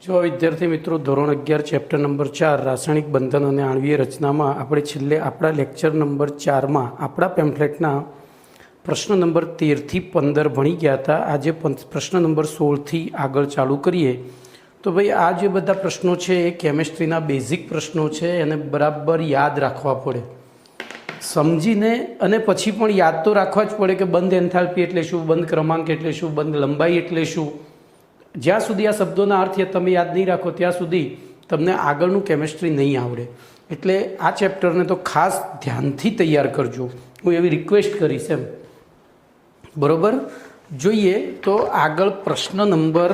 જો વિદ્યાર્થી મિત્રો ધોરણ 11 ચેપ્ટર નંબર 4 રાસાયણિક બંધન અને આણ્વીય રચનામાં આપણે છેલ્લે આપણા લેક્ચર નંબર 4માં આપણા પેમ્ફલેટના પ્રશ્ન નંબર 13 થી 15 ભણી ગયા હતા. આજે પ્રશ્ન નંબર 16 થી આગળ ચાલુ કરીએ. તો ભાઈ આ જે બધા પ્રશ્નો છે એ કેમિસ્ટ્રીના બેઝિક પ્રશ્નો છે, એને બરાબર યાદ રાખવા પડે, સમજીને અને પછી પણ યાદ તો રાખવા જ પડે કે બંધ એન્થાલ્પી એટલે શું, બંધ ક્રમાંક એટલે શું, બંધ લંબાઈ એટલે શું. જ્યાં સુધી આ શબ્દોના અર્થ તમે યાદ નહીં રાખો ત્યાં સુધી તમને આગળનું કેમિસ્ટ્રી નહીં આવડે. એટલે આ ચેપ્ટરને તો ખાસ ધ્યાનથી તૈયાર કરજો, હું એવી રિક્વેસ્ટ કરીશ એમ. બરાબર, જોઈએ તો આગળ પ્રશ્ન નંબર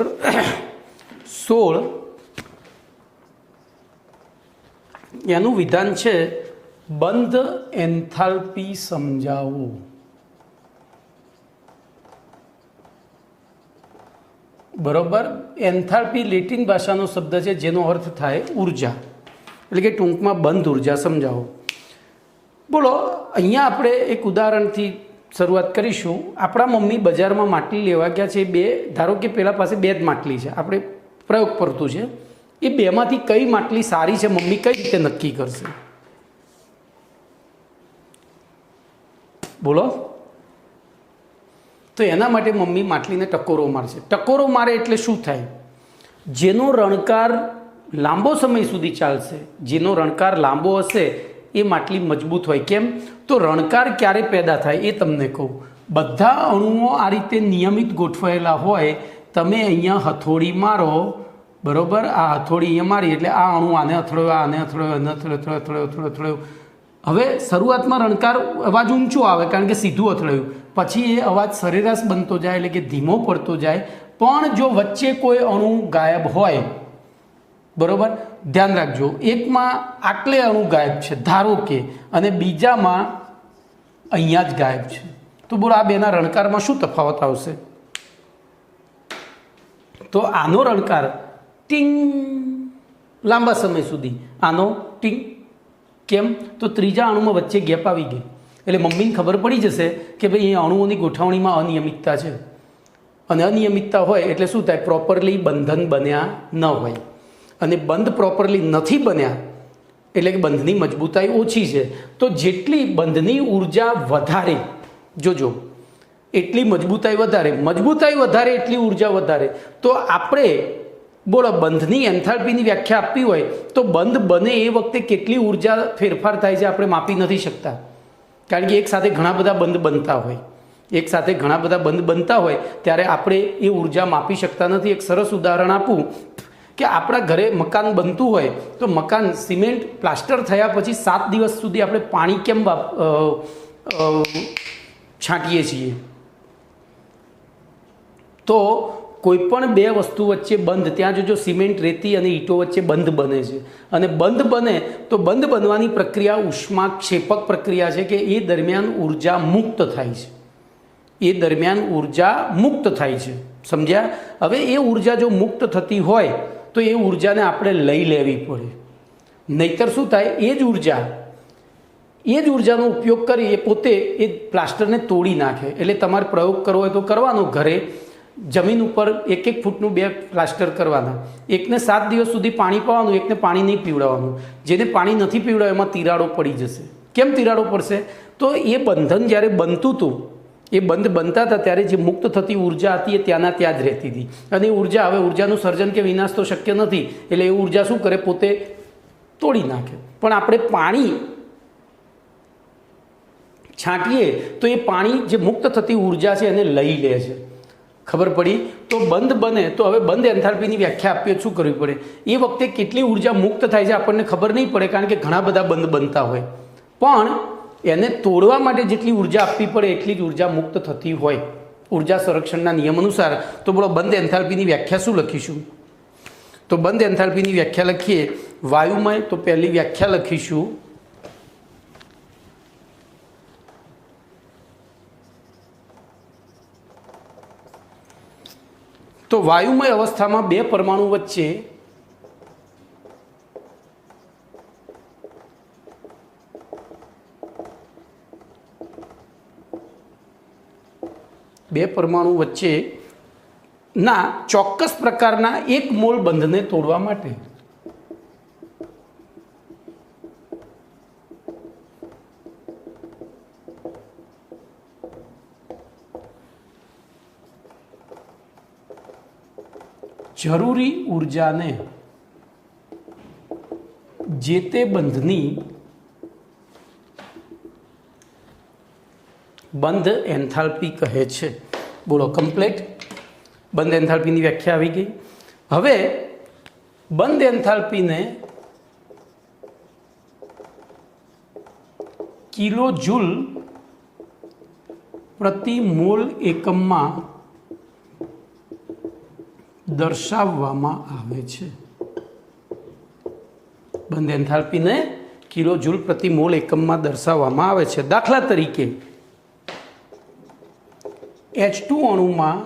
16 એનું વિધાન છે બંધ એન્થાલ્પી સમજાવો. બરોબર, એન્થાલ્પી લેટિન ભાષાનો શબ્દ છે જેનો અર્થ થાય ઉર્જા, એટલે કે ટૂંકમાં બંધ ઉર્જા સમજાવો. બોલો, અહીંયા આપણે એક ઉદાહરણથી શરૂઆત કરીશું. આપણા મમ્મી બજારમાં માટલી લેવા ગયા છે. ધારો કે પેલા પાસે 2 જ માટલી છે, આપણે પ્રયોગ પડતું છે. એ બેમાંથી કઈ માટલી સારી છે મમ્મી કઈ રીતે નક્કી કરશે? બોલો. તો એના માટે મમ્મી માટલીને ટકોરો મારશે. ટકોરો મારે એટલે શું થાય? જેનો રણકાર લાંબો સમય સુધી ચાલશે, જેનો રણકાર લાંબો હશે એ માટલી મજબૂત હોય. કેમ? તો રણકાર ક્યારે પેદા થાય એ તમને કહું. બધા અણુઓ આ રીતે નિયમિત ગોઠવાયેલા હોય. તમે અહીંયા હથોડી મારો, બરાબર, આ હથોડી અહીંયા મારી એટલે આ અણુ આને અથડાયો, આને અથડાયો, આને અથડાયો. હવે શરૂઆતમાં રણકાર અવાજ ઊંચો આવે કારણ કે સીધું અથડાયું, પછી એ અવાજ સરેરાશ બનતો જાય એટલે કે ધીમો પડતો જાય. પણ જો વચ્ચે કોઈ અણુ ગાયબ હોય, બરાબર, ધ્યાન રાખજો, એકમાં આટલે અણુ ગાયબ છે ધારો કે, અને બીજામાં અહીંયા જ ગાયબ છે, તો બોલો આ બેના રણકારમાં શું તફાવત આવશે? તો આનો રણકાર ટીંગ લાંબા સમય સુધી, આનો ટીંગ. કેમ? તો ત્રીજા અણુમાં વચ્ચે ગેપ આવી ગઈ એટલે મમ્મીને ખબર પડી જશે કે ભાઈ એ અણુઓની ગોઠવણીમાં અનિયમિતતા છે. અને અનિયમિતતા હોય એટલે શું થાય? પ્રોપરલી બંધન બન્યા ન હોય. અને બંધ પ્રોપરલી નથી બન્યા એટલે કે બંધની મજબૂતાઈ ઓછી છે. તો જેટલી બંધની ઉર્જા વધારે, જોજો, એટલી મજબૂતાઈ વધારે એટલી ઉર્જા વધારે. તો આપણે બોલો બંધની એન્થાલ્પીની વ્યાખ્યા આપવી હોય તો બંધ બને એ વખતે કેટલી ઉર્જા ફેરફાર થાય છે આપણે માપી નથી શકતા, કારણ કે એક સાથે ઘણા બધા બંધ બનતા હોય ત્યારે આપણે એ ઉર્જા માપી શકતા નથી. એક સરસ ઉદાહરણ આપું કે આપણા ઘરે મકાન બનતું હોય તો મકાન સિમેન્ટ પ્લાસ્ટર થયા પછી 7 દિવસ સુધી આપણે પાણી કેમ છાંટીએ છીએ? તો કોઈ પણ 2 વસ્તુ વચ્ચે બંધ, ત્યાં જોજો સિમેન્ટ, રેતી અને ઈંટો વચ્ચે બંધ બને છે. અને બંધ બને તો બંધ બનવાની પ્રક્રિયા ઉષ્માક્ષેપક પ્રક્રિયા છે કે એ દરમિયાન ઉર્જા મુક્ત થાય છે. સમજ્યા? હવે એ ઉર્જા જો મુક્ત થતી હોય તો એ ઉર્જાને આપણે લઈ લેવી પડે, નહીતર શું થાય? એ જ ઉર્જાનો ઉપયોગ કરી એ પોતે એ પ્લાસ્ટરને તોડી નાખે. એટલે તમારે પ્રયોગ કરવો હોય તો કરવાનો ઘરે, જમીન ઉપર 1-1 ફૂટનું 2 પ્લાસ્ટર કરવાના. એકને 7 દિવસ સુધી પાણી પાવાનું, એકને પાણી નહીં પીવડાવવાનું. જેને પાણી નથી પીવડાવ્યું એમાં તિરાડો પડી જશે. કેમ તિરાડો પડશે? તો એ બંધન જ્યારે બનતું હતું, એ બંધ બનતા હતા ત્યારે જે મુક્ત થતી ઉર્જા હતી એ ત્યાંના ત્યાં જ રહેતી હતી. અને એ ઉર્જા, હવે ઉર્જાનું સર્જન કે વિનાશ તો શક્ય નથી, એટલે એ ઉર્જા શું કરે? પોતે તોડી નાખે. પણ આપણે પાણી છાંટીએ તો એ પાણી જે મુક્ત થતી ઉર્જા છે એને લઈ લે છે. ખબર પડી? તો બંધ બને તો હવે બંધ એન્થાલ્પીની વ્યાખ્યા આપીએ શું કરવી પડે? એ વખતે કેટલી ઉર્જા મુક્ત થાય છે આપણને ખબર નહીં પડે, કારણ કે ઘણા બધા બંધ બનતા હોય. પણ એને તોડવા માટે જેટલી ઉર્જા આપવી પડે એટલી જ ઉર્જા મુક્ત થતી હોય ઉર્જા સંરક્ષણના નિયમ અનુસાર. તો બોલો બંધ એન્થાલ્પીની વ્યાખ્યા શું લખીશું? તો બંધ એન્થાલ્પીની વ્યાખ્યા લખીએ વાયુમય. તો પહેલી વ્યાખ્યા લખીશું તો વાયુમય અવસ્થામાં 2 પરમાણુ વચ્ચે ના ચોક્કસ પ્રકારના એક મોલ બંધને તોડવા માટે જરૂરી ઉર્જાને જે તે બંધની બંધ એન્થાલ્પી કહે છે. બોલો કમ્પ્લીટ. બંધ એન્થાલ્પીની વ્યાખ્યા આવી ગઈ. હવે બંધ એન્થાલ્પીને કિલો જૂલ પ્રતિ મોલ એકમમાં દર્શાવવામાં આવે છે. બંધ એન્થાલ્પીને કિલો જૂલ પ્રતિ મોલ એકમમાં દર્શાવવામાં આવે છે. દાખલા તરીકે H2 અણુમાં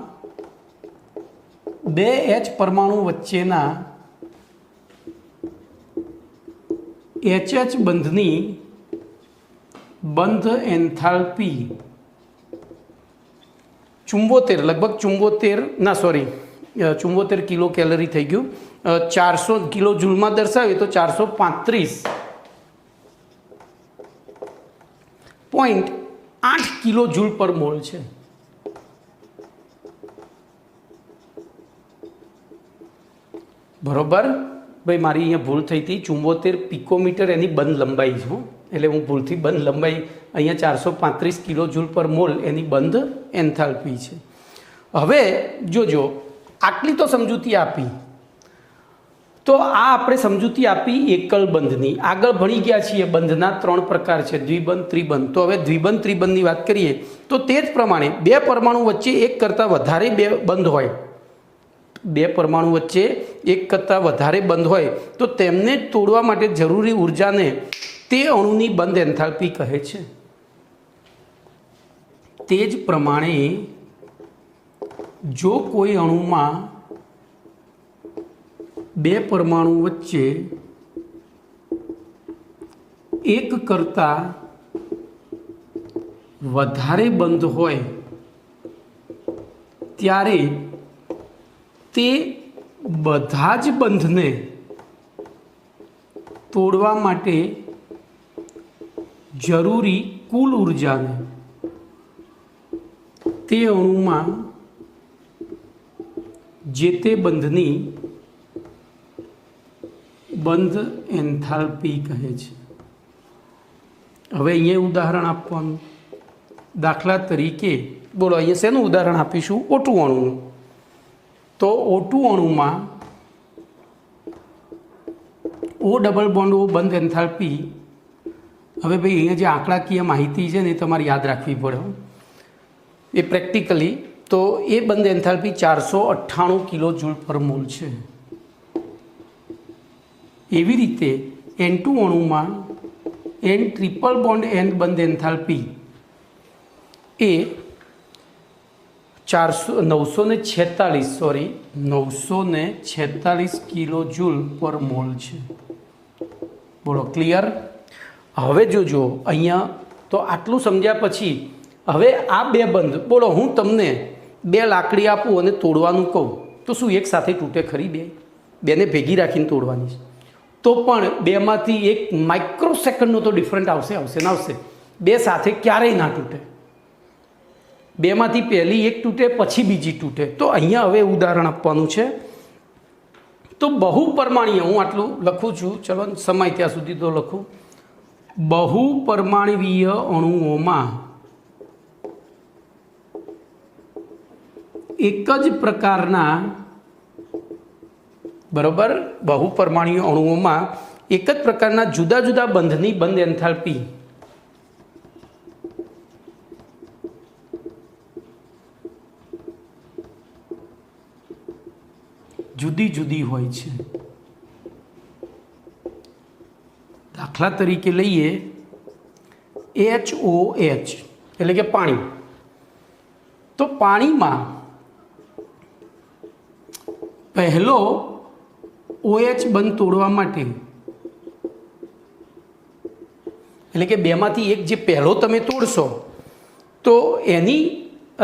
2 H પરમાણુ વચ્ચેના HH બંધની બંધ એન્થાલ્પી 74 લગભગ 74 કિલો કેલરી થઈ ગયું. 400 કિલો જૂલમાં દર્શાવીએ તો 435.8 કિલો જૂલ પર મોલ છે. બરોબર ભાઈ, મારી અહીંયા ભૂલ થઈ હતી. 74 પિકોમીટર એની બંધ લંબાઈ છે, એટલે હું ભૂલથી બંધ લંબાઈ અહીંયા 435 કિલો જૂલ પર મોલ એની બંધ એન્થાલ્પી છે. હવે જોજો, આટલી તો સમજૂતી આપી, તો આ આપણે સમજૂતી આપી એકલ બંધની. આગળ ભણી ગયા છીએ બંધના 3 પ્રકાર છે, દ્વિબંધ, ત્રિબંધ. તો હવે દ્વિબંધ ત્રિબંધની વાત કરીએ તો તે જ પ્રમાણે 2 પરમાણુ વચ્ચે એક કરતાં વધારે 2 બંધ હોય, 2 પરમાણુ વચ્ચે એક કરતાં વધારે બંધ હોય તો તેમને તોડવા માટે જરૂરી ઉર્જાને તે અણુની બંધ એન્થાલ્પી કહે છે. તે જ પ્રમાણે જો કોઈ અણુમાં 2 પરમાણુ વચ્ચે એક કરતાં વધારે બંધ હોય ત્યારે તે બધા જ બંધને તોડવા માટે જરૂરી કુલ ઉર્જાને તે અણુમાં જે તે બંધની બંધ એન્થાલ્પી કહે છે. હવે અહીંયા ઉદાહરણ આપવાનું. દાખલા તરીકે બોલો, અહીંયા શેનું ઉદાહરણ આપીશું? O2 અણુનું. તો O2 અણુમાં O double bond O બંધ એન્થાલ્પી, હવે ભાઈ અહીંયા જે આંકડાકીય માહિતી છે ને એ તમારે યાદ રાખવી પડે એ પ્રેક્ટિકલી. તો એ બંધ એન્થાલ્પી 498 કિલો જૂલ પર મોલ છે. એવી રીતે N2 અણુમાં N triple bond N બંધ એન્થાલ્પી એ 946 કિલો જૂલ પર મોલ છે. બોલો ક્લિયર? હવે જોજો, અહીંયા તો આટલું સમજ્યા પછી હવે આ 2 બંધ, બોલો હું તમને 2 લાકડી આપું અને તોડવાનું કહું તો શું એક સાથે તૂટે ખરી? બેને ભેગી રાખીને તોડવાની છે તો પણ 2 માંથી એક માઇક્રો સેકન્ડનો તો ડિફરન્ટ આવશે ના આવશે? 2 સાથે ક્યારેય ના તૂટે. 2 માંથી પહેલી એક તૂટે પછી બીજી તૂટે. તો અહીંયા હવે ઉદાહરણ આપવાનું છે. તો બહુપરમાણીય, હું આટલું લખું છું, ચલો સમય ત્યાં સુધી તો લખું. બહુપરમાણવીય અણુઓમાં એક જ પ્રકારના, બરોબર, બહુપરમાણીય અણુઓમાં એક જ પ્રકારના જુદા જુદા બંધની બંધ એન્થાલ્પી જુદી જુદી હોય છે. દાખલા તરીકે લઈએ HOH એટલે કે પાણી. તો પાણીમાં પહેલો OH બંધ તોડવા માટે, એટલે કે 2 માંથી એક જે પહેલો તમે તોડશો તો એની,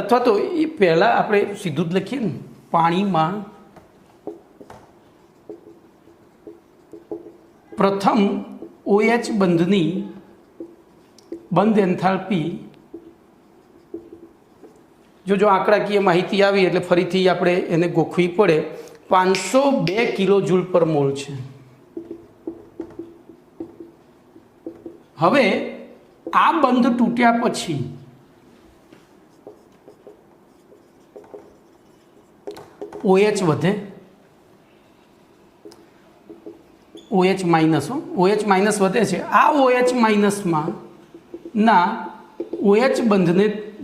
અથવા તો એ પહેલાં આપણે સીધું જ લખીએ ને, પાણીમાં પ્રથમ OH બંધની બંધ એન્થાલ્પી, જો આંકડાકીય માહિતી આવી એટલે ફરીથી આપણે એને ગોખવી પડે, 502 કિલો જૂલ પર મોલ છે. હવે આ બંધ તૂટ્યા પછી OH વધે, OH માઇનસ વધે છે. આ OH માઇનસમાં ના OH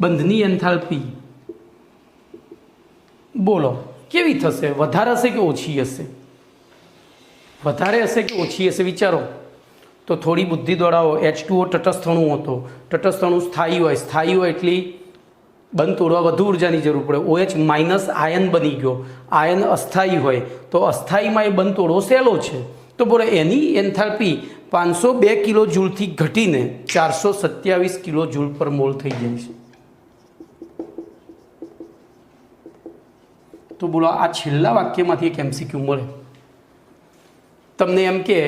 બંધની એન્થાલ્પી બોલો કેવી થશે? વધારે હશે કે ઓછી હશે? વધારે હશે કે ઓછી હશે? વિચારો તો, થોડી બુદ્ધિ દોડાવો. H2O તટસ્થ અણુ હતો, તટસ્થ અણુ સ્થાયી હોય એટલી બંધ તોડવા વધુ ઉર્જાની જરૂર પડે. OH માઇનસ આયન બની ગયો, આયન અસ્થાયી હોય તો અસ્થાયીમાં એ બંધ તોડવો સહેલો છે. તો બોલો એની એન્થાલ્પી 502 કિલો જૂલથી ઘટીને 427 કિલો જૂલ પર મોલ થઈ જાય છે. તો બોલો આ છેલ્લા વાક્યમાંથી એક MCQ મળે તમને, એમ કે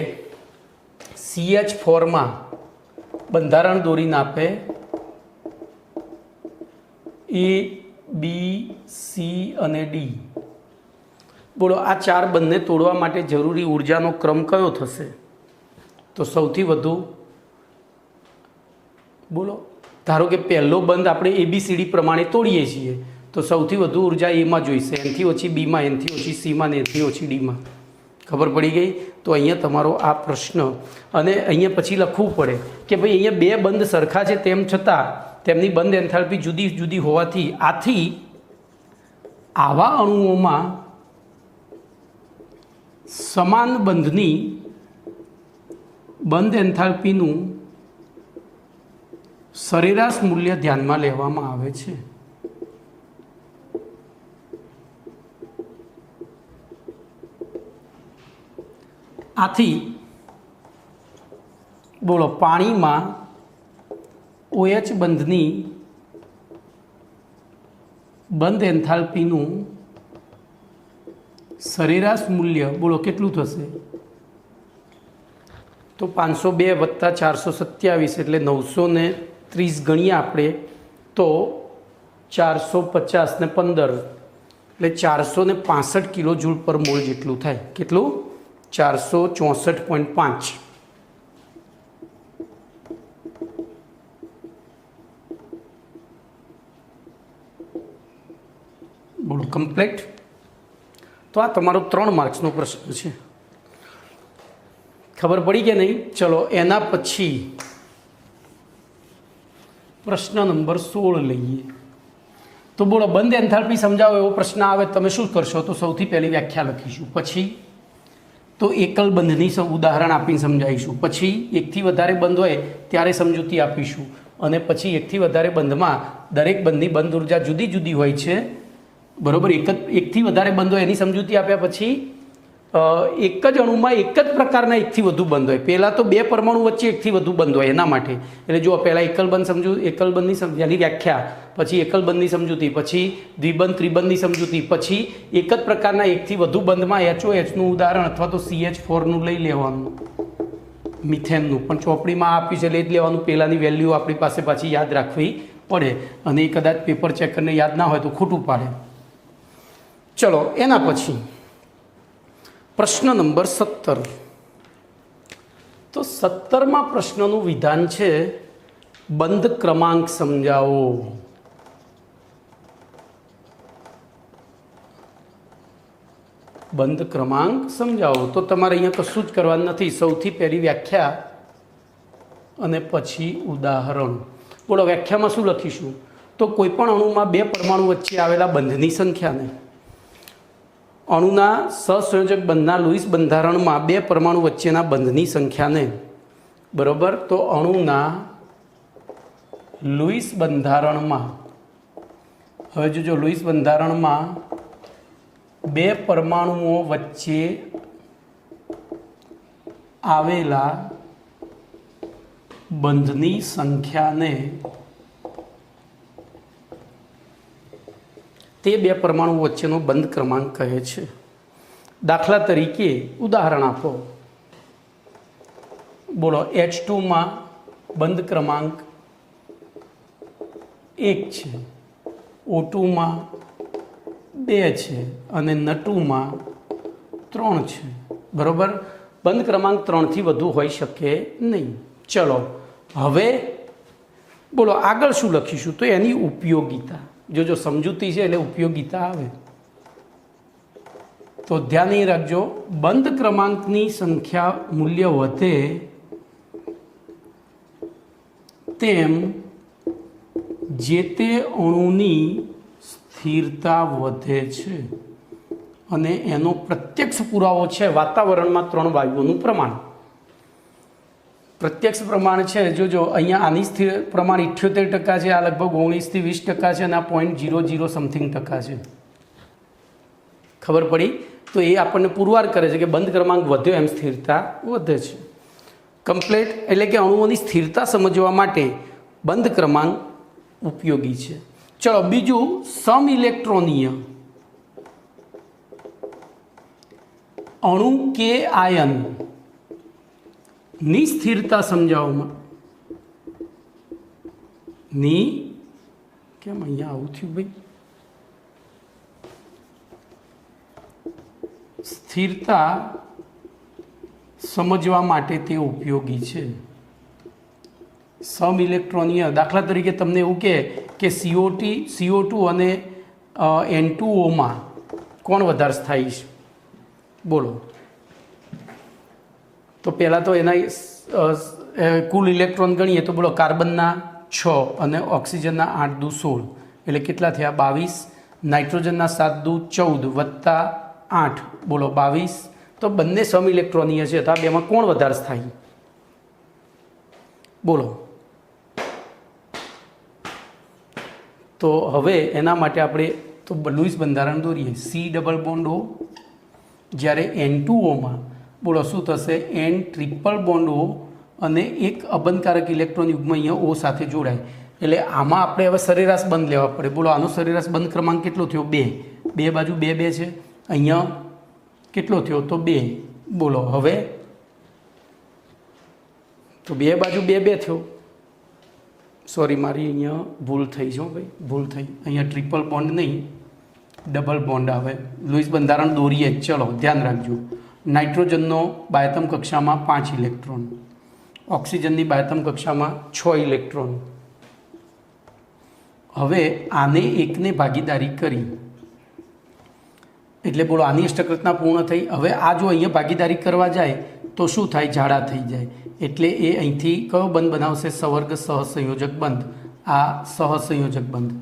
CH4માં બંધારણ દોરીને આપે A, B, C અને D. બોલો આ 4 બંધને તોડવા માટે જરૂરી ઉર્જાનો ક્રમ કયો થશે? તો સૌથી વધુ બોલો, ધારો કે પહેલો બંધ આપણે ABCD પ્રમાણે તોડીએ છીએ તો સૌથી વધુ ઉર્જા એમાં જોઈશે, એનથી ઓછી બીમાં, એનથી ઓછી સીમાં ને એનથી ઓછી ડીમાં. ખબર પડી ગઈ? તો અહીંયા તમારો આ પ્રશ્ન, અને અહીંયા પછી લખવું પડે કે ભાઈ અહીંયા બે બંધ સરખા છે તેમ છતાં તેમની બંધ એન્થાલ્પી જુદી જુદી હોવાથી આવા અણુઓમાં સમાન બંધની બંધ એન્થાલ્પીનું સરેરાશ મૂલ્ય ધ્યાનમાં લેવામાં આવે છે. આથી બોલો પાણીમાં OH બંધની બંધ એન્થાલ્પીનું સરેરાશ મૂલ્ય બોલો કેટલું થશે? તો 502 વત્તા 427 એટલે 930 ગણીએ આપણે તો 450 ને 15 એટલે 465 કિલો જૂલ પર મોલ જેટલું થાય. કેટલું? 464.5. બોલો કમ્પ્લીટ. તો આ તમારો 3 માર્ક્સનો પ્રશ્ન છે. ખબર પડી કે નહીં? ચલો એના પછી પ્રશ્ન નંબર 16 લઈએ. તો બોલો બંધ એન્થાલ્પી સમજાવો એવો પ્રશ્ન આવે તમે શું કરશો? તો સૌથી પહેલી વ્યાખ્યા લખીશું, પછી તો એકલ બંધની ઉદાહરણ આપીને સમજાવીશું, પછી એકથી વધારે બંધ હોય ત્યારે સમજૂતી આપીશું, અને પછી એકથી વધારે બંધમાં દરેક બંધની બંધ ઉર્જા જુદી જુદી હોય છે. બરાબર? એકથી વધારે બંધ હોય એની સમજૂતી આપ્યા પછી એક જ અણુમાં એક જ પ્રકારના એકથી વધુ બંધ હોય. પહેલાં તો બે પરમાણુ વચ્ચે એકથી વધુ બંધ હોય એના માટે. એટલે જો પહેલાં એકલ બંધની એની વ્યાખ્યા, પછી એકલ બંધની સમજૂતી, પછી દ્વિબંધ ત્રિબંધની સમજૂતી, પછી એક જ પ્રકારના એકથી વધુ બંધમાં HOHનું ઉદાહરણ અથવા તો CH4નું લઈ લેવાનું, મિથેનનું પણ ચોપડીમાં આપ્યું છે એટલે જ લેવાનું. પહેલાંની વેલ્યુ આપણી પાસે પાછી યાદ રાખવી પડે, અને એ કદાચ પેપર ચેક કરીને યાદ ના હોય તો ખોટું પાડે. ચલો એના પછી પ્રશ્ન નંબર 17. તો 17માં પ્રશ્નનું વિધાન છે બંધ ક્રમાંક સમજાવો. બંધ ક્રમાંક સમજાવો. તો તમારે અહીંયા કશું જ કરવાનું નથી. સૌથી પહેલી વ્યાખ્યા અને પછી ઉદાહરણ. બોલો વ્યાખ્યામાં શું લખીશું? તો કોઈ પણ અણુમાં બે પરમાણુ વચ્ચે આવેલા બંધની સંખ્યાને, અણુના સહસંયોજક બંધના લુઈસ બંધારણમાં બે પરમાણુ વચ્ચેના બંધની સંખ્યાને, બરાબર, તો અણુના લુઈસ બંધારણમાં, હવે જોજો, લુઈસ બંધારણમાં બે પરમાણુઓ વચ્ચે આવેલા બંધની સંખ્યાને તે બે પરમાણુ વચ્ચેનો બંધ ક્રમાંક કહે છે. દાખલા તરીકે ઉદાહરણ આપો. બોલો, H2માં બંધ ક્રમાંક 1 છે, O2માં 2 છે અને N2માં 3 છે. બરાબર, બંધ ક્રમાંક 3થી વધુ હોઈ શકે નહીં. ચલો હવે બોલો આગળ શું લખીશું? તો એની ઉપયોગિતા. જો સમજૂતી છે એટલે ઉપયોગિતા આવે. તો ધ્યાન એ રાખજો, બંધ ક્રમાંકની સંખ્યા મૂલ્ય વધે તેમ જે તે અણુની સ્થિરતા વધે છે. અને એનો પ્રત્યક્ષ પુરાવો છે વાતાવરણમાં 3 વાયુઓનું પ્રમાણ. પ્રત્યક્ષ પ્રમાણ છે. જોજો અહીંયા આની સ્થિર પ્રમાણ 78% છે, આ લગભગ 19 થી 20% છે અને આ 0.00 સમથિંગ ટકા છે. ખબર પડી? તો એ આપણને પુરવાર કરે છે કે બંધ ક્રમાંક વધ્યો એમ સ્થિરતા વધે છે. કમ્પ્લેટ એટલે કે અણુઓની સ્થિરતા સમજવા માટે બંધ ક્રમાંક ઉપયોગી છે. ચલો બીજું, સમઇલેક્ટ્રોનીય અણુ કે આયન ની સ્થિરતા સમજાવવામાં. કેમ અહીંયા આવું થયું ભાઈ? સ્થિરતા સમજવા માટે તે ઉપયોગી છે. સમઇલેક્ટ્રોનીય દાખલા તરીકે તમને એવું કહે કે CO2 અને N2Oમાં કોણ વધારે સ્થાયી છે? બોલો. તો પહેલાં તો એના કુલ ઇલેક્ટ્રોન ગણીએ તો બોલો, કાર્બનના 6 અને ઓક્સિજનના 8 દુ 16 એટલે કેટલા થયા? 22. નાઇટ્રોજનના 7 દુ 14 વત્તા 8 બોલો 22. તો બંને સમઇલેક્ટ્રોનીય છે. તો આ બેમાં કોણ વધારે સ્થાયી? બોલો. તો હવે એના માટે આપણે તો લુઈસ બંધારણ દોરીએ. C ડબલ બોન્ડ O, જ્યારે N2Oમાં બોલો શું થશે? N ટ્રિપલ બોન્ડ O અને એક અબંધકારક ઇલેક્ટ્રોન યુગ્મ અહીંયા O સાથે જોડાય. એટલે આમાં આપણે હવે સરેરાશ બંધ લેવા પડે. બોલો, આનો સરેરાશ બંધ ક્રમાંક કેટલો થયો? 2. બે બાજુ 2 2 છે. અહીંયા કેટલો થયો? તો 2. બોલો હવે તો બે બાજુ 2 2 થયો. સોરી, મારી અહીંયા ભૂલ થઈ છે ભાઈ, ભૂલ થઈ. અહીંયા ટ્રિપલ બોન્ડ નહીં, ડબલ બોન્ડ આવે. લુઈસ બંધારણ દોરીએ. ચલો ધ્યાન રાખજો. નાઇટ્રોજનનો બાયતમ કક્ષામાં 5 ઇલેક્ટ્રોન, ઓક્સિજનની બાયતમ કક્ષામાં 6 ઇલેક્ટ્રોન. હવે આને એકને ભાગીદારી કરી એટલે બોલો આની અષ્ટક રચના પૂર્ણ થઈ. હવે આ જો અહીંયા ભાગીદારી કરવા જાય તો શું થાય? જાડા થઈ જાય. એટલે એ અહીંથી કયો બંધ બનાવશે? સવર્ગ સહસંયોજક બંધ. આ સહસંયોજક બંધ.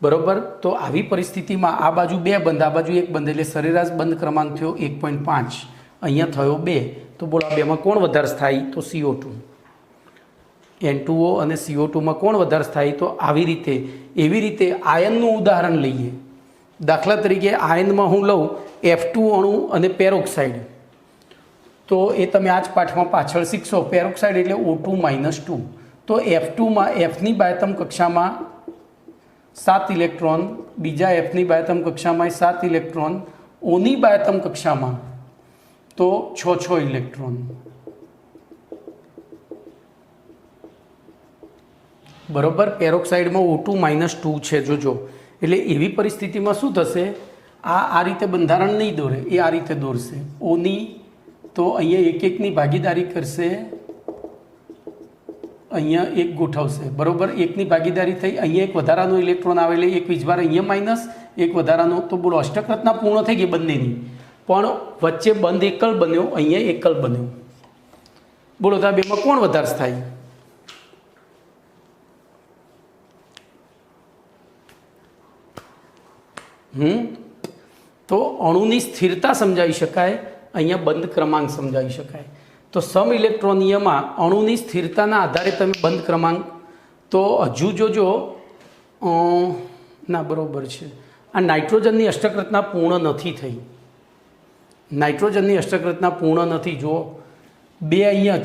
બરાબર. તો આવી પરિસ્થિતિમાં આ બાજુ 2 બંધ, આ બાજુ 1 બંધ, એટલે સરેરાશ બંધ ક્રમાંક થયો 1.5. અહીંયા થયો 2. તો બોલો આ બેમાં કોણ વધારે સ્થાયી? તો CO2. N2O અને CO2માં કોણ વધારે સ્થાયી? તો આવી રીતે. એવી રીતે આયનનું ઉદાહરણ લઈએ. દાખલા તરીકે આયનમાં હું લઉં F2 અણુ અને પેરોક્સાઇડ. તો એ તમે આ જ પાઠમાં પાછળ શીખશો. પેરોક્સાઇડ એટલે O2 -2. તો F2માં Fની બાયતમ કક્ષામાં 7 ઇલેક્ટ્રોન, બીજા Fની બાયતમ કક્ષામાં 7 ઇલેક્ટ્રોન, Oની બાયતમ કક્ષામાં તો 6 ઇલેક્ટ્રોન. બરોબર. પેરોક્સાઇડમાં O2 -2 છે. જોજો. એટલે એવી પરિસ્થિતિમાં શું થશે? આ રીતે બંધારણ નહીં દોરે, એ આ રીતે દોરશે. ઓની તો અહીંયા એક એકની ભાગીદારી કરશે, અહીંયા એક ગોઠવશે. બરાબર. એકની ભાગીદારી થઈ, અહીંયા એક વધારાનો ઇલેક્ટ્રોન આવે એટલે એક વીજભાર અહીંયા માઇનસ, એક વધારાનો. તો બોલો અષ્ટક રચના પૂર્ણ થઈ ગઈ બંનેની, પણ વચ્ચે બંધ એકલ બન્યો, અહીંયા એકલ બન્યો. બોલો તો આ બેમાં કોણ વધારે સ્થાયી? તો અણુની સ્થિરતા સમજાવી શકાય, અહીંયા બંધ ક્રમાંક સમજાવી શકાય. તો સમઇલેક્ટ્રોનિયમાં અણુની સ્થિરતાના આધારે તમે બંધ ક્રમાંક. તો હજુ જોજો, ના બરાબર છે. આ નાઇટ્રોજનની અષ્ટક રચના પૂર્ણ નથી થઈ. નાઇટ્રોજનની અષ્ટક રચના પૂર્ણ નથી. જુઓ 2 અહીંયા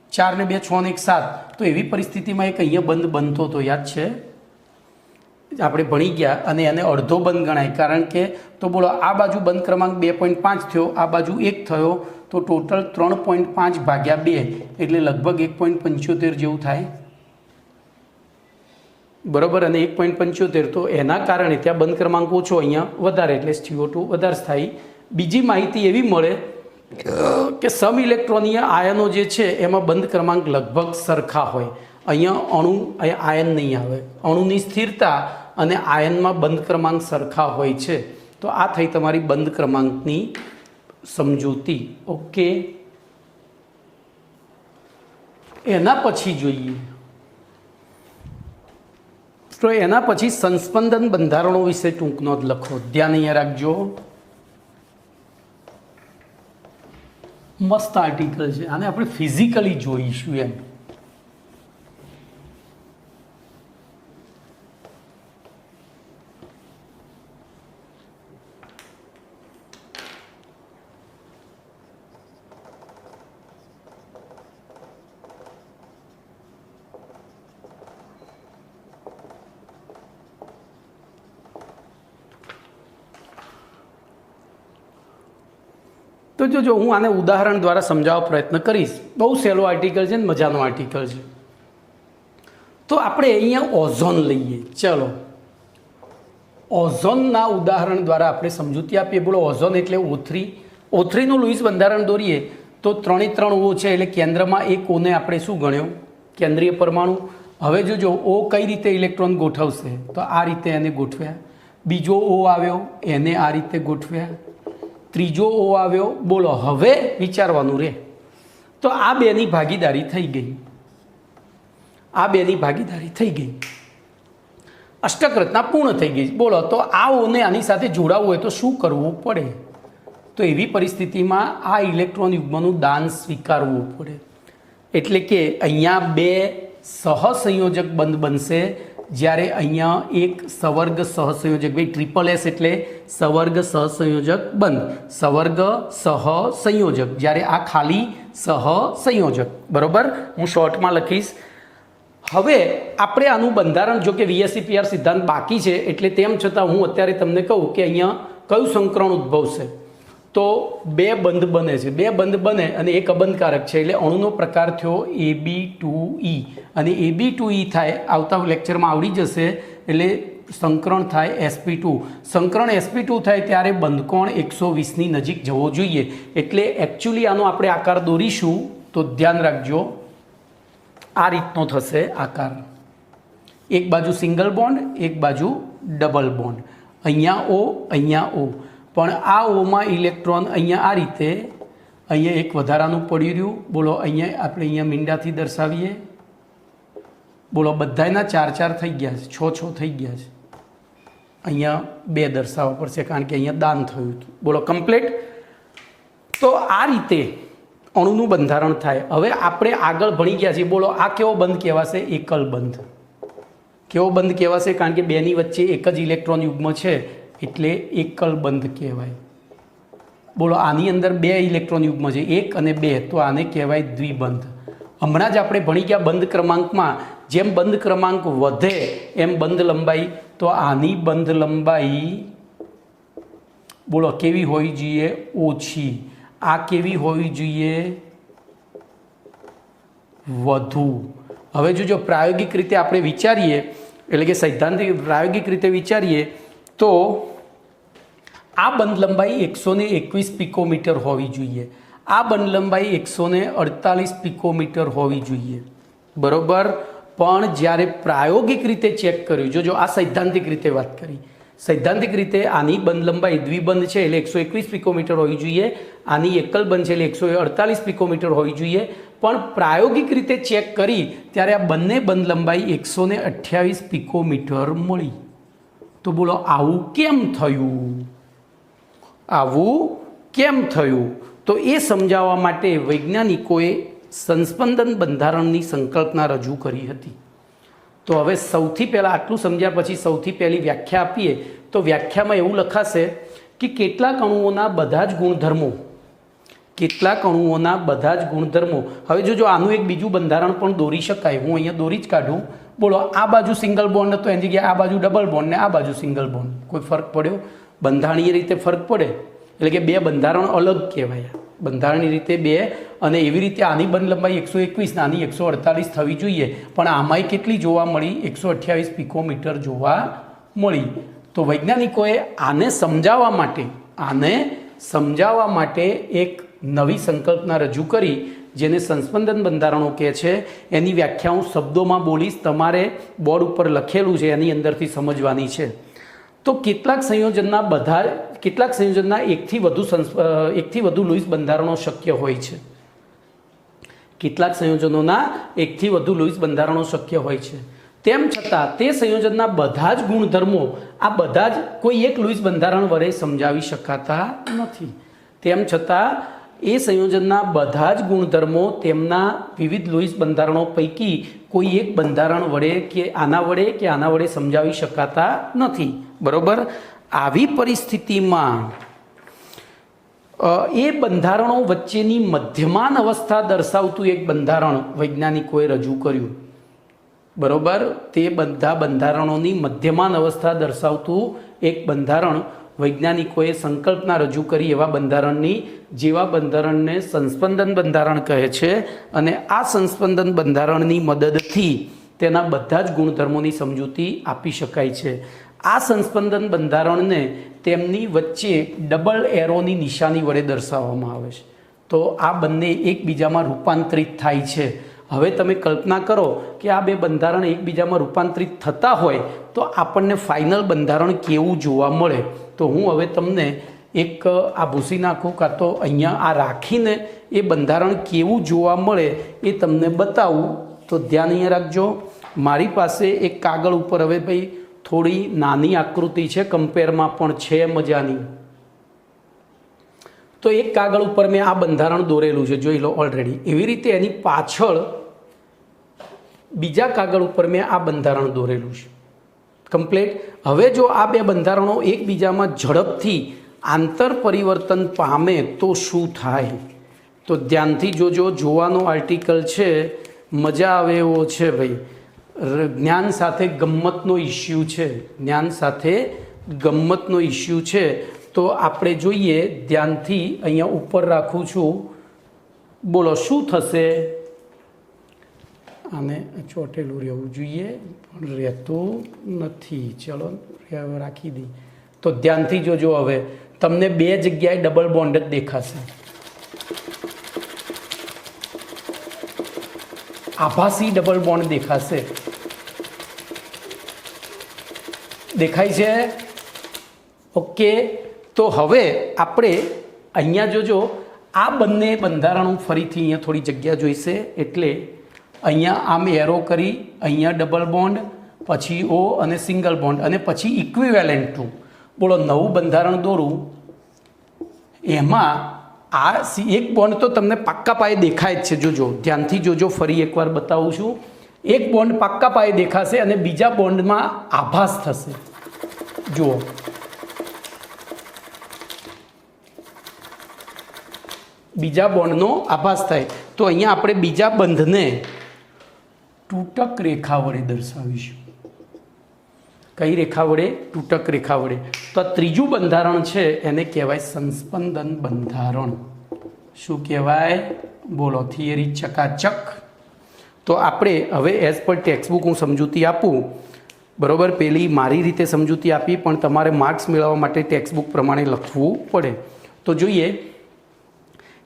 4 ને 2 6 ને 1 7. તો એવી પરિસ્થિતિમાં એક અહીંયા બંધ બનતો હતો, યાદ છે? આપણે ભણી ગયા અને એને અડધો બંધ ગણાય, કારણ કે તો બોલો આ બાજુ બંધ ક્રમાંક 2.5 થયો, આ બાજુ 1 થયો, તો ટોટલ 3.5 ભાગ્યા 2 એટલે લગભગ 1.75 જેવું થાય, બરાબર. અને 1.75 તો એના કારણે ત્યાં બંધ ક્રમાંક ઓછો, અહીંયા વધારે, એટલે CO2 વધારે થાય. બીજી માહિતી એવી મળે કે સમ ઇલેક્ટ્રોનીય આયનો જે છે એમાં બંધ ક્રમાંક લગભગ સરખા હોય. અહીંયા આયન નહીં આવે, અણુની સ્થિરતા અને આયનમાં બંધ ક્રમાંક સરખા હોય છે. તો આ થઈ તમારી બંધ ક્રમાંકની સમજૂતી. ઓકે, એના પછી જોઈએ તો એના પછી સંસ્પંદન બંધારણો વિશે ટૂંકનો જ લખો. ધ્યાન અહીંયા રાખજો, મસ્ત આર્ટિકલ છે, આને આપણે ફિઝિકલી જોઈશું એમ. તો જો હું આને ઉદાહરણ દ્વારા સમજાવવા પ્રયત્ન કરીશ. બહુ સહેલો આર્ટિકલ છે ને મજાનો આર્ટિકલ છે. તો આપણે અહીંયા ઓઝોન લઈએ. ચલો, ઓઝોનના ઉદાહરણ દ્વારા આપણે સમજૂતી આપીએ. બોલો, ઓઝોન એટલે O3. O3નું લુઈસ બંધારણ દોરીએ તો 3 O છે, એટલે કેન્દ્રમાં એક ઓને આપણે શું ગણ્યો? કેન્દ્રીય પરમાણુ. હવે જો O કઈ રીતે ઇલેક્ટ્રોન ગોઠવશે? તો આ રીતે એને ગોઠવ્યા. બીજો O આવ્યો, એને આ રીતે ગોઠવ્યા. ત્રીજો O આવ્યો. બોલો, હવે વિચારવાનું રે. તો આ બેની ભાગીદારી થઈ ગઈ, આ બેની ભાગીદારી થઈ ગઈ, અષ્ટક રચના પૂર્ણ થઈ ગઈ. બોલો, તો આ ઓને આની સાથે જોડાવવું હોય તો શું કરવું પડે? તો એવી પરિસ્થિતિમાં આ ઇલેક્ટ્રોન યુગ્મનું દાન સ્વીકારવું પડે. એટલે કે અહીંયા 2 સહસંયોજક બંધ બનશે, જ્યારે અહીંયા એક સવર્ગ સહસંયોજક. ભાઈ ટ્રિપલ S એટલે સવર્ગ સહસંયોજક બંધ, સવર્ગ સહસંયોજક, જ્યારે આ ખાલી સહસંયોજક. બરાબર, હું શોર્ટમાં લખીશ. હવે આપણે આનું બંધારણ, જો કે VSEPR સિદ્ધાંત બાકી છે, એટલે તેમ છતાં હું અત્યારે તમને કહું કે અહીંયા કયું સંકરણ ઉદ્ભવશે. તો 2 બંધ બને છે, 2 બંધ બને અને એક અબંધકારક છે, એટલે અણુનો પ્રકાર થયો Ab2E. અને Ab2E થાય, આવતા લેક્ચરમાં આવડી જશે, એટલે સંકરણ થાય sp2. સંકરણ sp2 થાય ત્યારે બંધકોણ 120ની નજીક જવો જોઈએ. એટલે એકચ્યુઅલી આનો આપણે આકાર દોરીશું તો ધ્યાન રાખજો, આ રીતનો થશે આકાર. એક બાજુ સિંગલ બોન્ડ, એક બાજુ ડબલ બોન્ડ. અહીંયા O, અહીંયા O. પણ આ ઓમાં ઇલેક્ટ્રોન અહીંયા આ રીતે, અહીંયા એક વધારાનું પડી રહ્યું. બોલો, અહીંયા આપણે અહીંયા મીંડાથી દર્શાવીએ. બોલો, બધાના 4 થઈ ગયા છે, 6 થઈ ગયા છે. અહીંયા 2 દર્શાવવા પડશે, કારણ કે અહીંયા દાન થયું હતું. બોલો, કમ્પ્લીટ. તો આ રીતે અણુનું બંધારણ થાય. હવે આપણે આગળ ભણી ગયા છીએ. બોલો, આ કેવો બંધ કહેવાશે? એકલ બંધ. કેવો બંધ કહેવાશે? કારણ કે બેની વચ્ચે એક જ ઇલેક્ટ્રોન યુગ્મ છે, એટલે એકલ બંધ કહેવાય. બોલો, આની અંદર 2 ઇલેક્ટ્રોન યુગ્મ છે, 1 અને 2, તો આને કહેવાય દ્વિબંધ. હમણાં જ આપણે ભણી ગયા બંધ ક્રમાંકમાં, જેમ બંધ ક્રમાંક વધે એમ બંધ લંબાઈ. તો આની બંધ લંબાઈ બોલો કેવી હોવી જોઈએ? ઓછી. આ કેવી હોવી જોઈએ? વધુ. હવે જો પ્રાયોગિક રીતે આપણે વિચારીએ, એટલે કે સૈદ્ધાંતિક પ્રાયોગિક રીતે વિચારીએ, તો આ બંધ લંબાઈ 121 પિકોમીટર હોવી જોઈએ. આ બંધ લંબાઈ 148 પિકોમીટર હોવી જોઈએ. બરોબર. પણ જ્યારે પ્રાયોગિક રીતે ચેક કર્યું, જો આ સૈદ્ધાંતિક રીતે વાત કરી, સૈદ્ધાંતિક રીતે આની બંધ લંબાઈ દ્વિબંધ છે એટલે 121 પિકોમીટર હોવી જોઈએ, આની એકલ બંધ છે એટલે 148 પિકોમીટર હોવી જોઈએ. પણ પ્રાયોગિક રીતે ચેક કરી ત્યારે આ બંને બંધ લંબાઈ 128 પિકોમીટર મળી. તો બોલો, આવું કેમ થયું? આવું કેમ થયું? તો એ સમજાવવા માટે વૈજ્ઞાનિકોએ સંસ્પંદન બંધારણની સંકલ્પના રજૂ કરી હતી. તો હવે સૌથી પહેલાં આટલું સમજ્યા પછી સૌથી પહેલી વ્યાખ્યા આપીએ. તો વ્યાખ્યામાં એવું લખાશે કે કેટલાક અણુઓના બધા જ ગુણધર્મો, કેટલાક અણુઓના બધા જ ગુણધર્મો. હવે જો આનું એક બીજું બંધારણ પણ દોરી શકાય, હું અહીંયા દોરી જ કાઢું. બોલો આ બાજુ સિંગલ બોન્ડ હતો એની જગ્યાએ આ બાજુ ડબલ બોન્ડ ને આ બાજુ સિંગલ બોન્ડ, કોઈ ફરક પડ્યો? બંધારણીય રીતે ફરક પડે, એટલે કે બે બંધારણ અલગ કહેવાય. બંધારણીય રીતે બે, અને એવી રીતે આની બંધ લંબાઈ 121 ને આની 148 થવી જોઈએ, પણ આમાંય કેટલી જોવા મળી? 128 પિકોમીટર જોવા મળી. તો વૈજ્ઞાનિકોએ આને સમજાવવા માટે એક નવી સંકલ્પના રજૂ કરી, જેને સંસ્પંદન બંધારણો કહે છે. એની વ્યાખ્યા હું શબ્દોમાં બોલીશ, તમારે બોર્ડ ઉપર લખેલું છે એની અંદરથી સમજવાની છે. તો કેટલાક સંયોજનના એકથી વધુ લૂઇસ બંધારણો શક્ય હોય છે. કેટલાક સંયોજનોના એકથી વધુ લૂઇસ બંધારણો શક્ય હોય છે. તેમ છતાં તે સંયોજનના બધા જ ગુણધર્મો કોઈ એક લૂઇસ બંધારણ વડે સમજાવી શકાતા નથી. તેમ છતાં એ સંયોજનના બધા જ ગુણધર્મો તેમના વિવિધ લૂઇસ બંધારણો પૈકી કોઈ એક બંધારણ વડે કે આના વડે સમજાવી શકાતા નથી. બરોબર? આવી પરિસ્થિતિમાં એ બંધારણો વચ્ચેની મધ્યમાન અવસ્થા દર્શાવતું એક બંધારણ વૈજ્ઞાનિકોએ રજૂ કર્યું. બરોબર? તે બધા બંધારણોની મધ્યમાન અવસ્થા દર્શાવતું એક બંધારણ વૈજ્ઞાનિકોએ સંકલ્પના રજૂ કરી, જેવા બંધારણને સંસ્પંદન બંધારણ કહે છે. અને આ સંસ્પંદન બંધારણની મદદથી તેના બધા જ ગુણધર્મોની સમજૂતી આપી શકાય છે. આ સંસ્પંદન બંધારણને તેમની વચ્ચે ડબલ એરોની નિશાની વડે દર્શાવવામાં આવે છે. તો આ બંને એકબીજામાં રૂપાંતરિત થાય છે. હવે તમે કલ્પના કરો કે આ બે બંધારણ એકબીજામાં રૂપાંતરિત થતા હોય તો આપણને ફાઇનલ બંધારણ કેવું જોવા મળે. તો હું હવે તમને એક આ ભૂસી નાખું, કાં તો અહીંયા આ રાખીને એ બંધારણ કેવું જોવા મળે એ તમને બતાવું. તો ધ્યાન અહીંયા રાખજો. મારી પાસે એક કાગળ ઉપર હવે ભાઈ થોડી નાની આકૃતિ છે, કમ્પેરમાં પણ છે મજાની. તો એક કાગળ ઉપર મેં આ બંધારણ દોરેલું છે, જોઈ લો ઓલરેડી. એવી રીતે એની પાછળ બીજા કાગળ ઉપર મેં આ બંધારણ દોરેલું છે, કમ્પ્લીટ. હવે જો આ બે બંધારણો એકબીજામાં ઝડપથી આંતર પરિવર્તન પામે તો શું થાય? તો ધ્યાનથી જોજો. જોવાનો આર્ટિકલ છે, મજા આવે એવો છે ભાઈ. જ્ઞાન સાથે ગમ્મતનો ઇસ્યુ છે. તો આપણે જોઈએ ધ્યાનથી. અહીંયા ઉપર રાખું છું. બોલો શું થશે? આને ચોટેલું રહેવું જોઈએ, પણ રહેતું નથી. ચલો રાખી દઈ. તો ધ્યાનથી જોજો. હવે તમને બે જગ્યાએ ડબલ બોન્ડ જ દેખાશે. આભાસી ડબલ બોન્ડ દેખાશે. દેખાય છે? ઓકે. તો હવે આપણે અહીંયા જોજો, આ બંને બંધારણો ફરીથી અહીંયા થોડી જગ્યા જોઈશે, એટલે અહીંયા આમ એરો કરી, અહીંયા ડબલ બોન્ડ, પછી O અને સિંગલ બોન્ડ, અને પછી ઇક્વિવેલેન્ટ ટુ. બોલો નવું બંધારણ દોરું. એમાં આ એક બોન્ડ તો તમને પાક્કા પાયે દેખાય જ છે. જોજો, ધ્યાનથી જોજો. ફરી એકવાર બતાવું છું. એક બોન્ડ પાક્કા પાયે દેખાશે અને બીજા બોન્ડમાં આભાસ થશે. જુઓ, બીજા બોન્ડનો આભાસ થાય. તો અહીંયા આપણે બીજા બંધને તૂટક રેખા વડે દર્શાવીશું. કઈ રેખા વડે? તૂટક રેખા વડે. તો આ ત્રીજું બંધારણ છે, એને કહેવાય સંસ્પંદન બંધારણ. શું કહેવાય? બોલો, થિયરી ચકાચક. તો આપણે હવે એઝ પર ટેક્સ્ટબુક હું સમજૂતી આપું. બરાબર? પેલી મારી રીતે સમજૂતી આપી, પણ તમારે માર્ક્સ મેળવવા માટે ટેક્સ્ટબુક પ્રમાણે લખવું પડે. તો જોઈએ,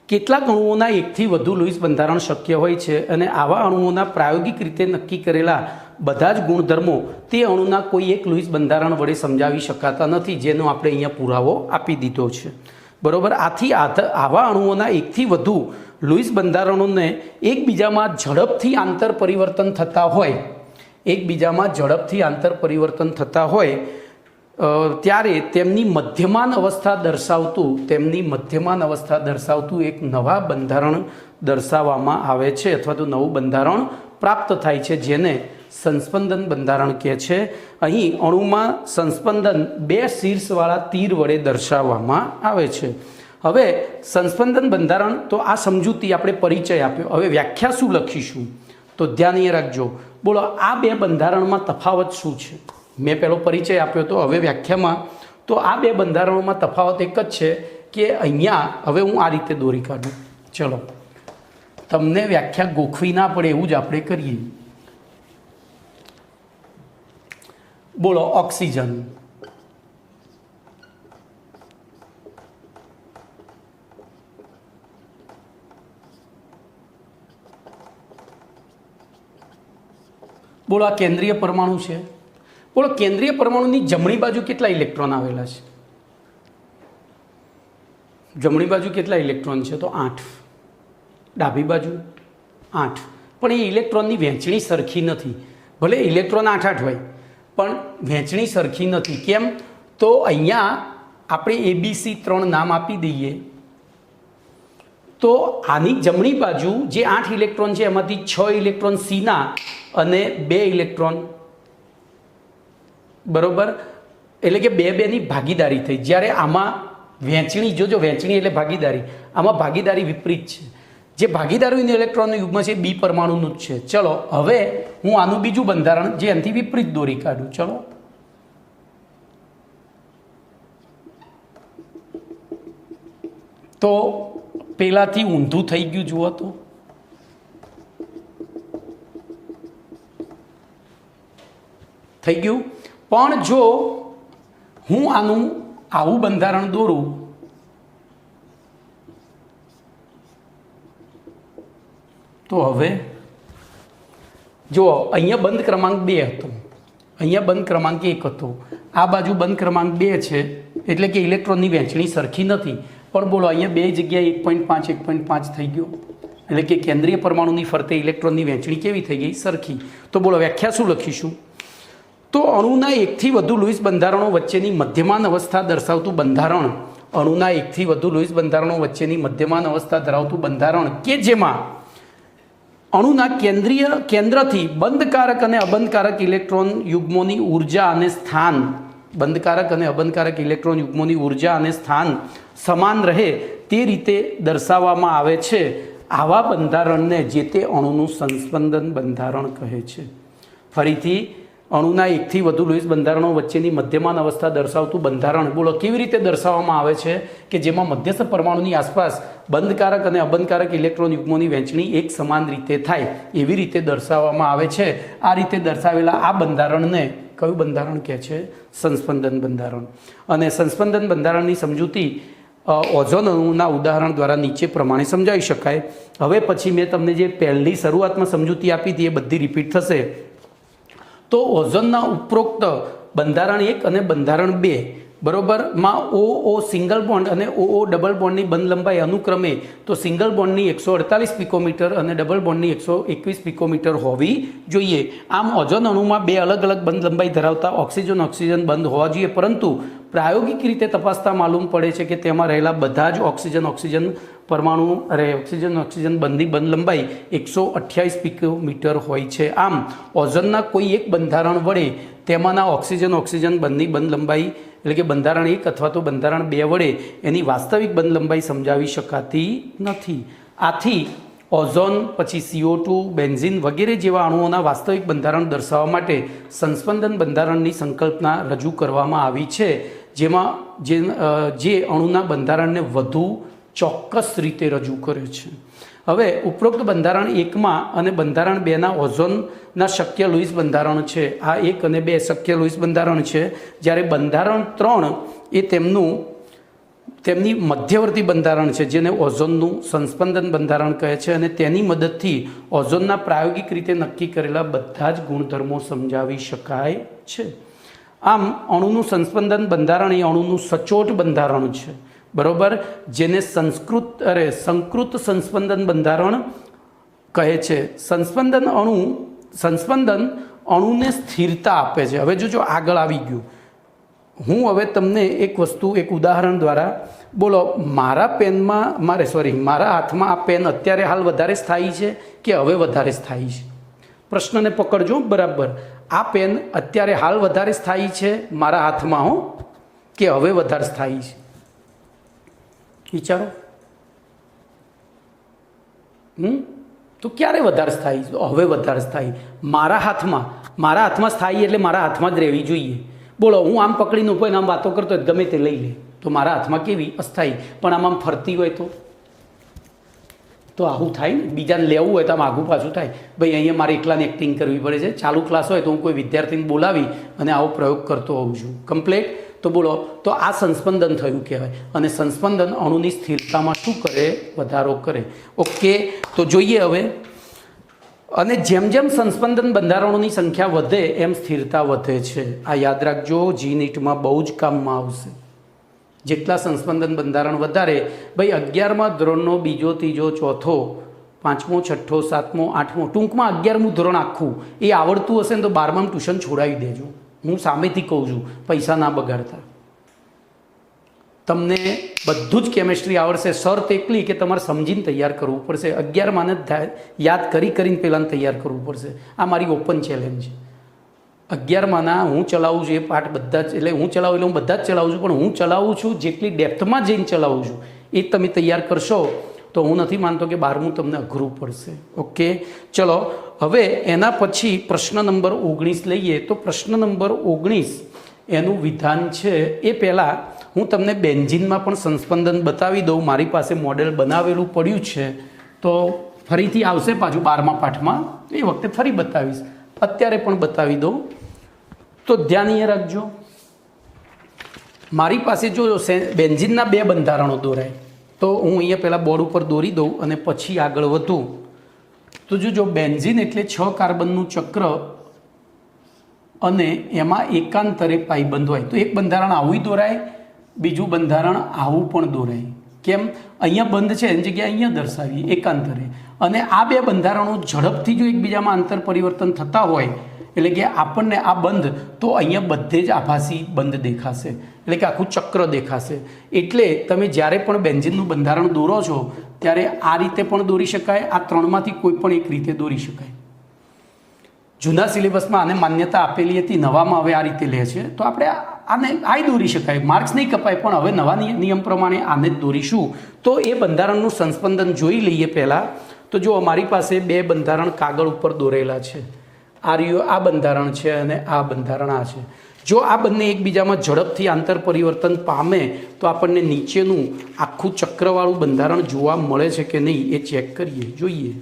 કેટલાક અણુઓના એકથી વધુ લૂઇસ બંધારણ શક્ય હોય છે, અને આવા અણુઓના પ્રાયોગિક રીતે નક્કી કરેલા બધા જ ગુણધર્મો તે અણુના કોઈ એક લૂઇસ બંધારણ વડે સમજાવી શકાતા નથી, જેનો આપણે અહીંયા પુરાવો આપી દીધો છે. બરાબર? આથી આવા અણુઓના એકથી વધુ લૂઇસ બંધારણોને એકબીજામાં ઝડપથી આંતર પરિવર્તન થતા હોય ત્યારે તેમની મધ્યમાન અવસ્થા દર્શાવતું એક નવા બંધારણ દર્શાવવામાં આવે છે, અથવા તો નવું બંધારણ પ્રાપ્ત થાય છે, જેને સંસ્પંદન બંધારણ કહે છે. અહીં અણુમાં સંસ્પંદન બે શીર્ષવાળા તીર વડે દર્શાવવામાં આવે છે. હવે સંસ્પંદન બંધારણ, તો આ સમજૂતી આપણે પરિચય આપ્યો. હવે વ્યાખ્યા શું લખીશું? તો ધ્યાન એ રાખજો. બોલો આ બે બંધારણમાં તફાવત શું છે? મેં પહેલો પરિચય આપ્યો તો, હવે વ્યાખ્યામાં તો આ બે બંધારણોમાં તફાવત એક જ છે કે અહીંયા હવે હું આ રીતે દોરી કાઢું. ચલો, તમને વ્યાખ્યા ગોખવી ના પડે એવું જ આપણે કરીએ. બોલો ઓક્સિજન, બોલો આ કેન્દ્રીય પરમાણુ છે. બોલો કેન્દ્રીય પરમાણુની જમણી બાજુ કેટલા ઇલેક્ટ્રોન આવેલા છે? જમણી બાજુ કેટલા ઇલેક્ટ્રોન છે? તો 8. ડાબી બાજુ 8. પણ એ ઇલેક્ટ્રોનની વહેંચણી સરખી નથી. ભલે ઇલેક્ટ્રોન 8 હોય પણ વહેંચણી સરખી નથી. કેમ? તો અહીંયા આપણે ABC 3 નામ આપી દઈએ તો આની જમણી બાજુ જે 8 ઇલેક્ટ્રોન છે એમાંથી 6 ઇલેક્ટ્રોન Cના અને 2 ઇલેક્ટ્રોન, બરોબર, એટલે કે 2-2ની ભાગીદારી થઈ. જ્યારે આમાં વહેંચણી, જોજો વહેંચણી એટલે ભાગીદારી, આમાં ભાગીદારી વિપરીત છે. જે ભાગીદારીનું ઇલેક્ટ્રોનનું યુગ્મ છે બી પરમાણુનું જ છે. ચલો હવે હું આનું બીજું બંધારણ જે એનાથી વિપરીત દોરી કાઢું. ચલો, તો પેલાથી ઊંધું થઈ ગયું, જુઓ તો થઈ ગયું. પણ જો હું આનું આવું બંધારણ દોરું તો હવે જુઓ, અહીંયા બંધ ક્રમાંક 2 હતો, અહીંયા બંધ ક્રમાંક 1 હતો, આ બાજુ બંધ ક્રમાંક 2 છે, એટલે કે ઇલેક્ટ્રોનની વહેંચણી સરખી નથી. પણ બોલો અહીંયા બે જગ્યાએ 1.5 થઈ ગયો, એટલે કે કેન્દ્રીય પરમાણુની ફરતે ઇલેક્ટ્રોનની વહેંચણી કેવી થઈ ગઈ? સરખી. તો બોલો વ્યાખ્યા શું લખીશું? તો અણુના એકથી વધુ લુઈસ બંધારણો વચ્ચેની મધ્યમાન અવસ્થા દર્શાવતું બંધારણ, અણુના એકથી વધુ લુઈસ બંધારણો વચ્ચેની મધ્યમાન અવસ્થા ધરાવતું બંધારણ કે જેમાં અણુના કેન્દ્રથી બંધકારક અને અબંધકારક ઇલેક્ટ્રોન યુગ્મોની ઉર્જા અને સ્થાન, બંધકારક અને અબંધકારક ઇલેક્ટ્રોન યુગ્મોની ઉર્જા અને સ્થાન સમાન રહે તે રીતે દર્શાવવામાં આવે છે. આવા બંધારણને જે તે અણુનું સંસ્પંદન બંધારણ કહે છે. ફરીથી, અણુના એકથી વધુ લુઈસ બંધારણો વચ્ચેની મધ્યમાન અવસ્થા દર્શાવતું બંધારણ, બોલો કેવી રીતે દર્શાવવામાં આવે છે? કે જેમાં મધ્યસ્થ પરમાણુની આસપાસ બંધકારક અને અબંધકારક ઇલેક્ટ્રોન યુગ્મોની વહેંચણી એક સમાન રીતે થાય એવી રીતે દર્શાવવામાં આવે છે. આ રીતે દર્શાવેલા આ બંધારણને કયું બંધારણ કહે છે? સંસ્પંદન બંધારણ. અને સંસ્પંદન બંધારણની સમજૂતી ઓઝોન અણુના ઉદાહરણ દ્વારા નીચે પ્રમાણે સમજાવી શકાય. હવે પછી મેં તમને જે પહેલી શરૂઆતમાં સમજૂતી આપી હતી એ બધી રિપીટ થશે. તો ઓઝોનના ઉપરોક્ત બંધારણ 1 અને બંધારણ 2 બરોબર માં OO સિંગલ બોન્ડ અને OO ડબલ બોન્ડની બંધ લંબાઈ અનુક્રમે તો સિંગલ બોન્ડની 148 પિકોમીટર અને ડબલ બોન્ડની 121 પિકોમીટર હોવી જોઈએ. આમ ઓઝોન અણુમાં 2 અલગ અલગ બંધ લંબાઈ ધરાવતા ઓક્સિજન બંધ હોવા જોઈએ, પરંતુ પ્રાયોગિક રીતે તપાસતા માલુમ પડે છે કે તેમાં રહેલા બધા જ ઓક્સિજન પરમાણુ ઓક્સિજન બંધની બંધ લંબાઈ 128 પિકોમીટર હોય છે. આમ ઓઝોનના કોઈ એક બંધારણ વડે તેમાંના ઓક્સિજન બંધની બંધ લંબાઈ, એટલે કે બંધારણ 1 અથવા તો બંધારણ 2 વડે એની વાસ્તવિક બંધ લંબાઈ સમજાવી શકાતી નથી. આથી ઓઝોન, પછી CO2, બેન્ઝીન વગેરે જેવા અણુઓના વાસ્તવિક બંધારણ દર્શાવવા માટે સંસ્પંદન બંધારણની સંકલ્પના રજૂ કરવામાં આવી છે, જેમાં જે અણુના બંધારણને વધુ ચોક્કસ રીતે રજૂ કરે છે. હવે ઉપરોક્ત બંધારણ 1માં અને બંધારણ 2ના ઓઝોનના શક્ય લુઈસ બંધારણ છે. આ 1 અને 2 શક્ય લુઈસ બંધારણ છે, જ્યારે બંધારણ 3 એ તેમની મધ્યવર્તી બંધારણ છે, જેને ઓઝોનનું સંસ્પંદન બંધારણ કહે છે, અને તેની મદદથી ઓઝોનના પ્રાયોગિક રીતે નક્કી કરેલા બધા જ ગુણધર્મો સમજાવી શકાય છે. આમ અણુનું સંસ્પંદન બંધારણ એ અણુનું સચોટ બંધારણ છે, બરોબર, જેને સંકૃત સંસ્પંદન બંધારણ કહે છે. સંસ્પંદન અણુને સ્થિરતા આપે છે. હવે જો આગળ આવી ગયું, હું હવે તમને એક ઉદાહરણ દ્વારા, બોલો મારા હાથમાં આ પેન અત્યારે હાલ વધારે સ્થાયી છે કે હવે વધારે સ્થાયી છે? પ્રશ્નને પકડજો બરાબર. આ પેન અત્યારે હાલ વધારે સ્થાયી છે મારા હાથમાં, કે હવે વધારે સ્થાયી છે? વિચારો. તો ક્યારે વધારે સ્થાયી? તો હવે વધારે સ્થાયી. મારા હાથમાં સ્થાયી એટલે મારા હાથમાં જ રહેવી જોઈએ. બોલો, હું આમ પકડીને ઉપર આમ વાતો કરતો હોય ગમે તે લઈ લે, તો મારા હાથમાં કેવી? અસ્થાયી. પણ આમ ફરતી હોય તો આવું થાય ને. બીજાને લેવું હોય તો આમ આઘું પાછું થાય. ભાઈ અહીંયા મારે એકલાને એક્ટિંગ કરવી પડે છે. ચાલુ ક્લાસ હોય તો હું કોઈ વિદ્યાર્થીને બોલાવી અને આવો પ્રયોગ કરતો હોઉં છું. કમ્પ્લેટ. તો બોલો, તો આ સંસ્પંદન થયું કહેવાય. અને સંસ્પંદન અણુની સ્થિરતામાં શું કરે? વધારો કરે. ઓકે, તો જોઈએ હવે. અને જેમ જેમ સંસ્પંદન બંધારણોની સંખ્યા વધે એમ સ્થિરતા વધે છે. આ યાદ રાખજો, જી નીટમાં બહુ જ કામમાં આવશે. જેટલા સંસ્પંદન બંધારણ વધારે, ભાઈ 11મા ધોરણનો બીજો, ત્રીજો, ચોથો, 5મો, 6ઠ્ઠો, 7મો, 8મો, ટૂંકમાં 11મું ધોરણ આખું એ આવડતું હશે ને તો 12માં ટ્યુશન છોડાવી દેજો. હું સામેથી કહું છું, પૈસા ના બગાડતા. તમને બધું જ કેમેસ્ટ્રી આવડશે. શરત એકલી કે તમારે સમજીને તૈયાર કરવું પડશે. 11માં યાદ કરીને પહેલાં તૈયાર કરવું પડશે. આ મારી ઓપન ચેલેન્જ છે. 11માંના હું ચલાવું છું એ પાઠ બધા જ, એટલે હું ચલાવું એટલે હું બધા જ ચલાવું છું, પણ હું ચલાવું છું જેટલી ડેપ્થમાં જઈને ચલાવું છું એ તમે તૈયાર કરશો તો હું નથી માનતો કે 12મું તમને અઘરું પડશે. ઓકે, ચલો હવે એના પછી પ્રશ્ન નંબર 19 લઈએ. તો પ્રશ્ન નંબર 19 એનું વિધાન છે એ પહેલાં હું તમને બેન્ઝીનમાં પણ સંસ્પંદન બતાવી દઉં. મારી પાસે મોડેલ બનાવેલું પડ્યું છે, તો ફરીથી આવશે પાછું 12મા પાઠમાં, એ વખતે ફરી બતાવીશ. અત્યારે પણ બતાવી દઉં. તો ધ્યાન અહીંયા રાખજો. મારી પાસે જો બેન્ઝીનના 2 બંધારણો દોરાય, તો હું અહીંયા પહેલાં બોર્ડ ઉપર દોરી દઉં અને પછી આગળ વધું. તો જો બેન્ઝીન એટલે 6 કાર્બનનું ચક્ર અને એમાં એકાંતરે પાઇબંધ હોય, તો એક બંધારણ આવું દોરાય, બીજું બંધારણ આવું પણ દોરાય. કેમ? અહીંયા બંધ છે એની જગ્યાએ અહીંયા દર્શાવીએ એકાંતરે. અને આ 2 બંધારણો ઝડપથી જો એકબીજામાં આંતર પરિવર્તન થતા હોય, એટલે કે આપણને આ બંધ, તો અહીંયા બધે જ આભાસી બંધ દેખાશે, એટલે કે આખું ચક્ર દેખાશે. એટલે તમે જ્યારે પણ બેન્ઝીનનું બંધારણ દોરો છો ત્યારે આ રીતે પણ દોરી શકાય, આ 3માંથી કોઈ પણ એક રીતે દોરી શકાય. જૂના સિલેબસમાં આને માન્યતા આપેલી હતી, નવામાં હવે આ રીતે લે છે. તો આપણે આને દોરી શકાય, માર્ક્સ નહીં કપાય, પણ હવે નવા નિયમ પ્રમાણે આને જ દોરીશું. તો એ બંધારણનું સંસ્પંદન જોઈ લઈએ પહેલાં. તો જો અમારી પાસે 2 બંધારણ કાગળ ઉપર દોરેલા છે. આ બંધારણ છે અને આ બંધારણ આ છે. જો આ બંને એકબીજામાં ઝડપથી આંતર પરિવર્તન પામે તો આપણને નીચેનું આખું ચક્રવાળું બંધારણ જોવા મળે છે કે નહીં એ ચેક કરીએ, જોઈએ.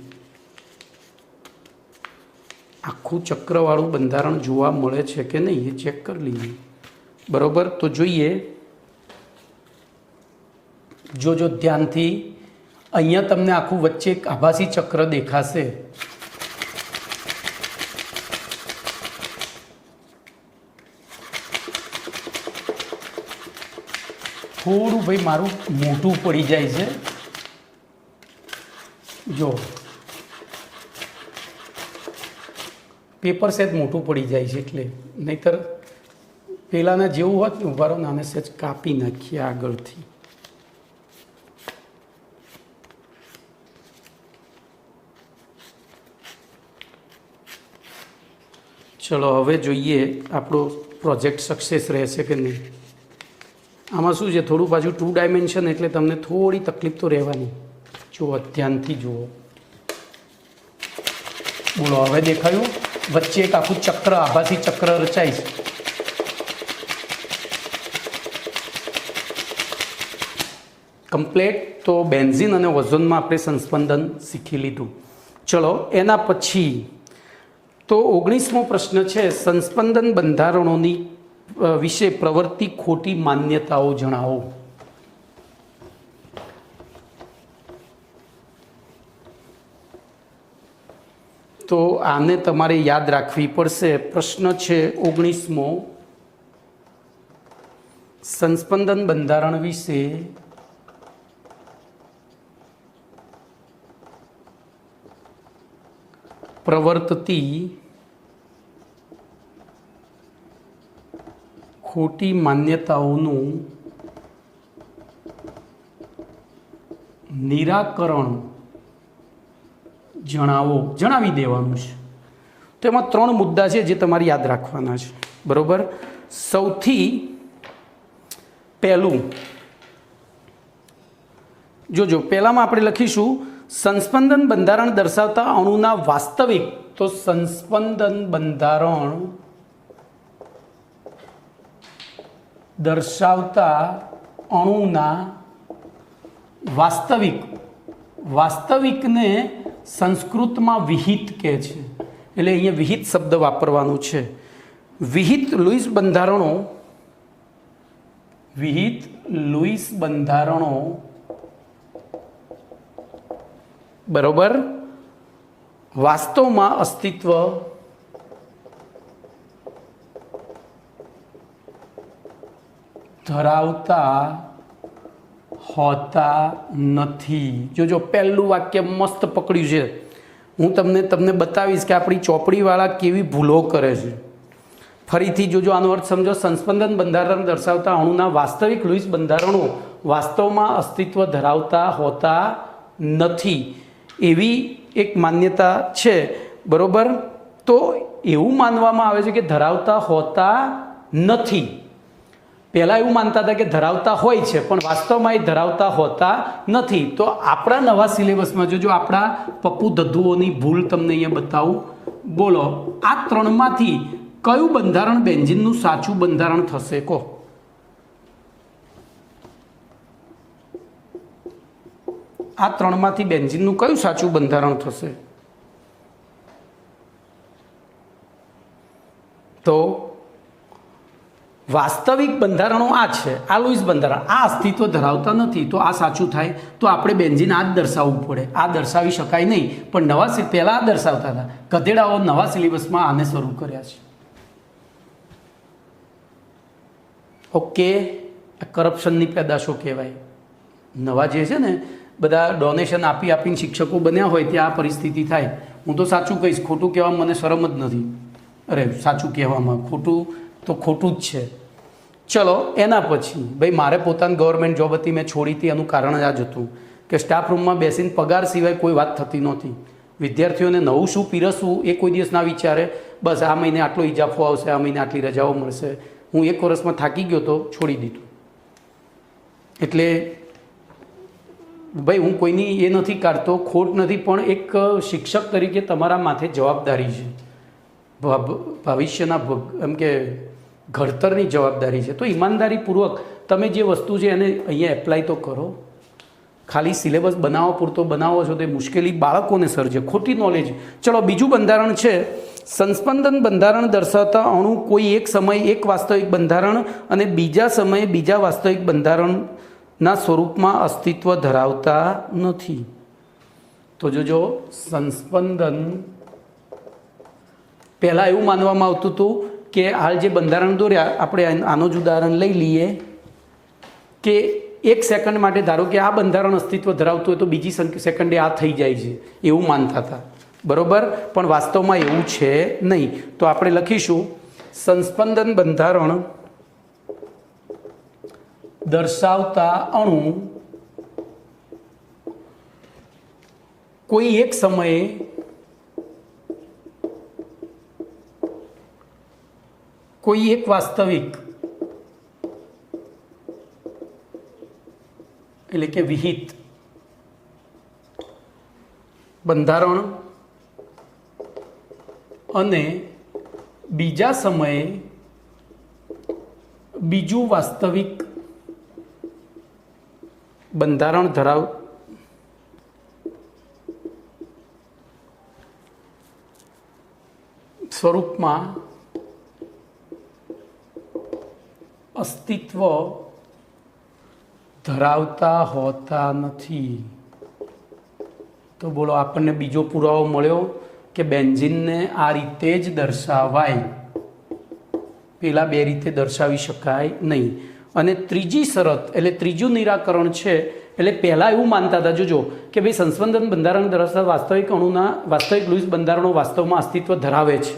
આખું ચક્રવાળું બંધારણ જોવા મળે છે કે નહીં એ ચેક કરી લઈએ. બરાબર, તો જોઈએ. જોજો ધ્યાનથી. અહીંયા તમને આખું વચ્ચે એક આભાસી ચક્ર દેખાશે. થોડું ભાઈ મારું મોટું પડી જાય છે. જો પેપર સેજ મોટું પડી જાય છે, એટલે નહીંતર પહેલાંના જેવું હોત ને ઉભારો નાને સેજ કાપી નાખીએ આગળથી. ચલો હવે જોઈએ આપણો પ્રોજેક્ટ સક્સેસ રહેશે કે નહીં. આમાં શું છે, થોડું પાછું 2 ડાયમેન્શન એટલે તમને થોડી તકલીફ તો રહેવાની. જુઓ, ધ્યાનથી જુઓ. બોલો, હવે દેખાયું? વચ્ચે એક આખું ચક્ર, આભાસી ચક્ર રચાય છે. કમ્પ્લેટ. તો બેન્ઝીન અને ઓઝોનમાં આપણે સંસ્પંદન શીખી લીધું. ચલો એના પછી તો 19મો પ્રશ્ન છે, સંસ્પંદન બંધારણોની વિશે પ્રવર્તી ખોટી માન્યતાઓ જણાવો. તો આને તમારે યાદ રાખવી પડશે. પ્રશ્ન છે 19મો, સંસ્પંદન બંધારણ વિશે પ્રવર્તતી ખોટી માન્યતાઓનું નિરાકરણ જણાવી દેવાનું છે. તો એમાં 3 મુદ્દા છે જે તમારે યાદ રાખવાના છે. બરોબર. સૌથી પહેલું જોજો, પહેલામાં આપણે લખીશું સંસ્પંદન બંધારણ દર્શાવતા અણુના વાસ્તવિક, તો સંસ્પંદન બંધારણ દર્શાવતા અણુના વાસ્તવિકને સંસ્કૃતમાં વિહિત કહે છે. એટલે અહીંયા વિહિત શબ્દ વાપરવાનું છે. વિહિત લુઈસ બંધારણો બરોબર વાસ્તવમાં અસ્તિત્વ ધરાવતા હોતા નથી. જો પહેલું વાક્ય મસ્ત પકડ્યું છે. હું તમને બતાવીશ કે આપણી ચોપડીવાળા કેવી ભૂલો કરે છે. ફરીથી જોજો, આનો અર્થ સમજો. સંસ્પંદન બંધારણ દર્શાવતા અણુના વાસ્તવિક લુઈસ બંધારણો વાસ્તવમાં અસ્તિત્વ ધરાવતા હોતા નથી, એવી એક માન્યતા છે. બરોબર. તો એવું માનવામાં આવે છે કે ધરાવતા હોતા નથી. પહેલાં એવું માનતા હતા કે ધરાવતા હોય છે, પણ વાસ્તવમાં એ ધરાવતા હોતા નથી. તો આપણા નવા સિલેબસમાં જોજો, આપણા પપ્પુ દદ્દુઓની ભૂલ તમને અહીંયા બતાવું. બોલો, આ ત્રણમાંથી કયું બંધારણ બેન્ઝીનનું સાચું બંધારણ થશે? કહો. આ ત્રણમાંથી બેન્ઝીનનું કયું સાચું બંધારણ થશે? તો વાસ્તવિક બંધારણો આ છે. આ લુઈસ બંધારણ, આ અસ્તિત્વ ધરાવતા નથી, તો આ સાચું થાય. તો આપણે બેન્ઝીન આ જ દર્શાવવું પડે. આ દર્શાવી શકાય નહીં, પણ પહેલાં આ દર્શાવતા હતા. ગધેડાઓ નવા સિલેબસમાં આને શરૂ કર્યા છે. ઓકે, આ કરપ્શનની પેદાશો કહેવાય. નવા જે છે ને બધા ડોનેશન આપીને શિક્ષકો બન્યા હોય ત્યાં આ પરિસ્થિતિ થાય. હું તો સાચું કહીશ, ખોટું કહેવામાં મને શરમ જ નથી. અરે સાચું કહેવામાં ખોટું તો ખોટું જ છે. ચલો, એના પછી ભાઈ મારે પોતાની ગવર્મેન્ટ જોબ હતી, મેં છોડી હતી. એનું કારણ જ આ જ હતું કે સ્ટાફ રૂમમાં બેસીને પગાર સિવાય કોઈ વાત થતી નહોતી. વિદ્યાર્થીઓને નવું શું પીરસવું એ કોઈ દિવસ ના વિચારે. બસ આ મહિને આટલો ઇજાફો આવશે, આ મહિને આટલી રજાઓ મળશે. હું 1 વર્ષમાં થાકી ગયો તો છોડી દીધું. એટલે ભાઈ હું કોઈની એ નથી કાઢતો, ખોટ નથી, પણ એક શિક્ષક તરીકે તમારા માથે જવાબદારી છે. ભવિષ્યના એમ કે ઘડતરની જવાબદારી છે. તો ઈમાનદારીપૂર્વક તમે જે વસ્તુ છે એને અહીંયા એપ્લાય તો કરો. ખાલી સિલેબસ બનાવો પૂરતો બનાવો છો તે મુશ્કેલી બાળકોને સર્જે, ખોટી નોલેજ. ચલો, બીજું બંધારણ છે સંસ્પંદન બંધારણ દર્શાવતા અણુ કોઈ એક સમયે એક વાસ્તવિક બંધારણ અને બીજા સમયે બીજા વાસ્તવિક બંધારણના સ્વરૂપમાં અસ્તિત્વ ધરાવતા નથી. તો જોજો, સંસ્પંદન પહેલાં એવું માનવામાં આવતું હતું કે હાલ જે બંધારણ દોર્યા, આપણે આનું જ ઉદાહરણ લઈ લઈએ કે 1 સેકન્ડ માટે ધારો કે આ બંધારણ અસ્તિત્વ ધરાવતું હોય તો બીજી સેકન્ડે આ થઈ જાય છે, એવું માનતા હતા. બરોબર. પણ વાસ્તવમાં એવું છે નહીં. તો આપણે લખીશું સંસ્પંદન બંધારણ દર્શાવતા અણુ કોઈ એક સમયે કોઈ એક વાસ્તવિક એટલે કે વિહિત બંધારણ અને બીજા સમયે બીજું વાસ્તવિક બંધારણ સ્વરૂપમાં અસ્તિત્વ ધરાવતા હોતા નથી. તો બોલો, આપણને બીજો પુરાવો મળ્યો કે બેન્ઝીનને આ રીતે જ દર્શાવાય, પેલા 2 રીતે દર્શાવી શકાય નહીં. અને ત્રીજી શરત એટલે ત્રીજું નિરાકરણ છે. એટલે પહેલાં એવું માનતા હતા, જોજો, કે ભાઈ સંસ્પંદન બંધારણ દર્શાવતા વાસ્તવિક અણુના વાસ્તવિક લુઈસ બંધારણો વાસ્તવમાં અસ્તિત્વ ધરાવે છે,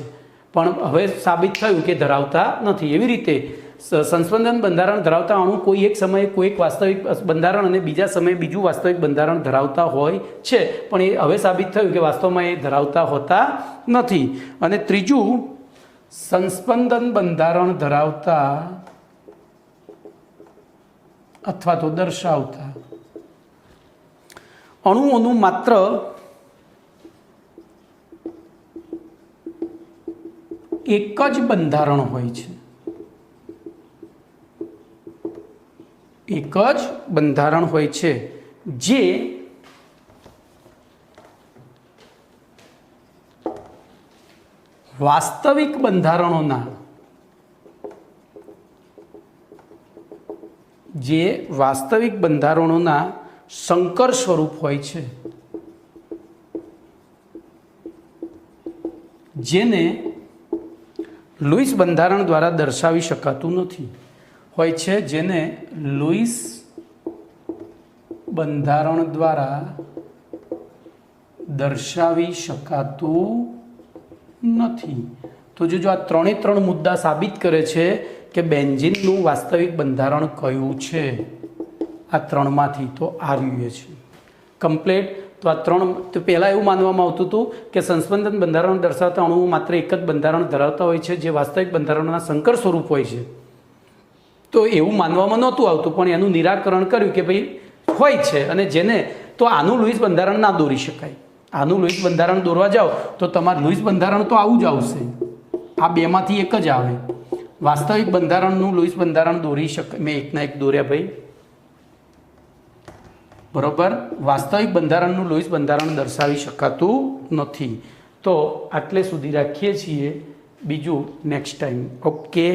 પણ હવે સાબિત થયું કે ધરાવતા નથી. એવી રીતે સંસ્પંદન બંધારણ ધરાવતા અણુ કોઈ એક સમયે કોઈ એક વાસ્તવિક બંધારણ અને બીજા સમયે બીજું વાસ્તવિક બંધારણ ધરાવતા હોય છે, પણ એ હવે સાબિત થયું કે વાસ્તવમાં એ ધરાવતા હોતા નથી. અને ત્રીજું, સંસ્પંદન બંધારણ ધરાવતા અથવા તો દર્શાવતા અણુઓનું માત્ર એક જ બંધારણ હોય છે, એક જ બંધારણ હોય છે જે વાસ્તવિક બંધારણોના સંકર સ્વરૂપ હોય છે, જેને લુઈસ બંધારણ દ્વારા દર્શાવી શકાતું નથી, હોય છે જેને લુઈસ બંધારણ દ્વારા દર્શાવી શકાતું નથી. તો જો આ ત્રણે ત્રણ મુદ્દા સાબિત કરે છે કે બેન્ઝીનનું વાસ્તવિક બંધારણ કયું છે, આ ત્રણમાંથી તો આ રહ્યું છે કમ્પ્લેટ. તો આ ત્રણ, તો પહેલાં એવું માનવામાં આવતું હતું કે સંસ્પંદન બંધારણ દર્શાવતા અણુઓ માત્ર એક જ બંધારણ ધરાવતા હોય છે જે વાસ્તવિક બંધારણોના સંકર સ્વરૂપ હોય છે. તો એવું માનવામાં નહોતું આવતું, પણ એનું નિરાકરણ કર્યું કે ભાઈ હોય છે, અને જેને તો આનું લુઈસ બંધારણ ના દોરી શકાય. આનું લુઈસ બંધારણ દોરવા જાઓ તો તમારું લુઈસ બંધારણ તો આવું જ આવશે, આ બેમાંથી એક જ આવે. વાસ્તવિક બંધારણનું લુઈસ બંધારણ દોરી શકાય, મેં એકના એક દોર્યા ભાઈ, બરોબર. વાસ્તવિક બંધારણનું લુઈસ બંધારણ દર્શાવી શકાતું નથી. તો આટલે સુધી રાખીએ છીએ, બીજું નેક્સ્ટ ટાઈમ. ઓકે.